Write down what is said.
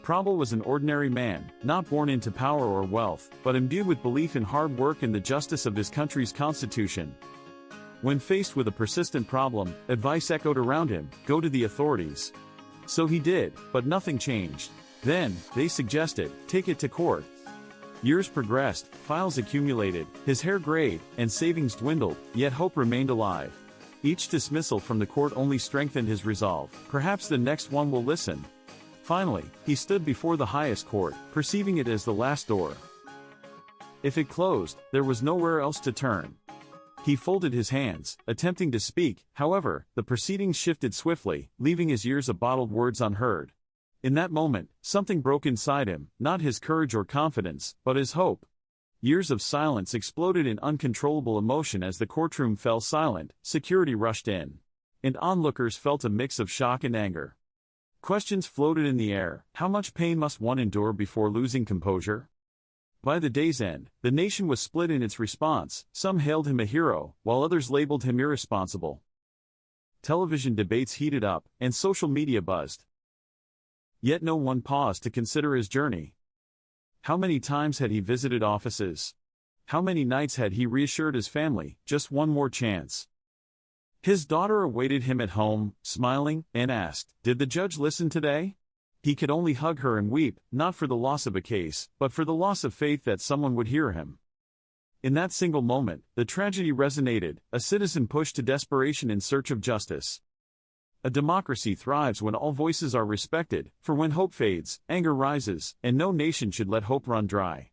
Prabal was an ordinary man, not born into power or wealth, but imbued with belief in hard work and the justice of his country's constitution. When faced with a persistent problem, advice echoed around him: go to the authorities. So he did, but nothing changed. Then, they suggested, take it to court. Years progressed, files accumulated, his hair grayed, and savings dwindled, yet hope remained alive. Each dismissal from the court only strengthened his resolve. Perhaps the next one will listen. Finally, he stood before the highest court, perceiving it as the last door. If it closed, there was nowhere else to turn. He folded his hands, attempting to speak. However, the proceedings shifted swiftly, leaving his ears of bottled words unheard. In that moment, something broke inside him, not his courage or confidence, but his hope. Years of silence exploded in uncontrollable emotion as the courtroom fell silent. Security rushed in, and onlookers felt a mix of shock and anger. Questions floated in the air: how much pain must one endure before losing composure? By the day's end, the nation was split in its response. Some hailed him a hero, while others labeled him irresponsible. Television debates heated up, and social media buzzed. Yet no one paused to consider his journey. How many times had he visited offices? How many nights had he reassured his family, just one more chance? His daughter awaited him at home, smiling, and asked, did the judge listen today? He could only hug her and weep, not for the loss of a case, but for the loss of faith that someone would hear him. In that single moment, the tragedy resonated, a citizen pushed to desperation in search of justice. A democracy thrives when all voices are respected, for when hope fades, anger rises, and no nation should let hope run dry.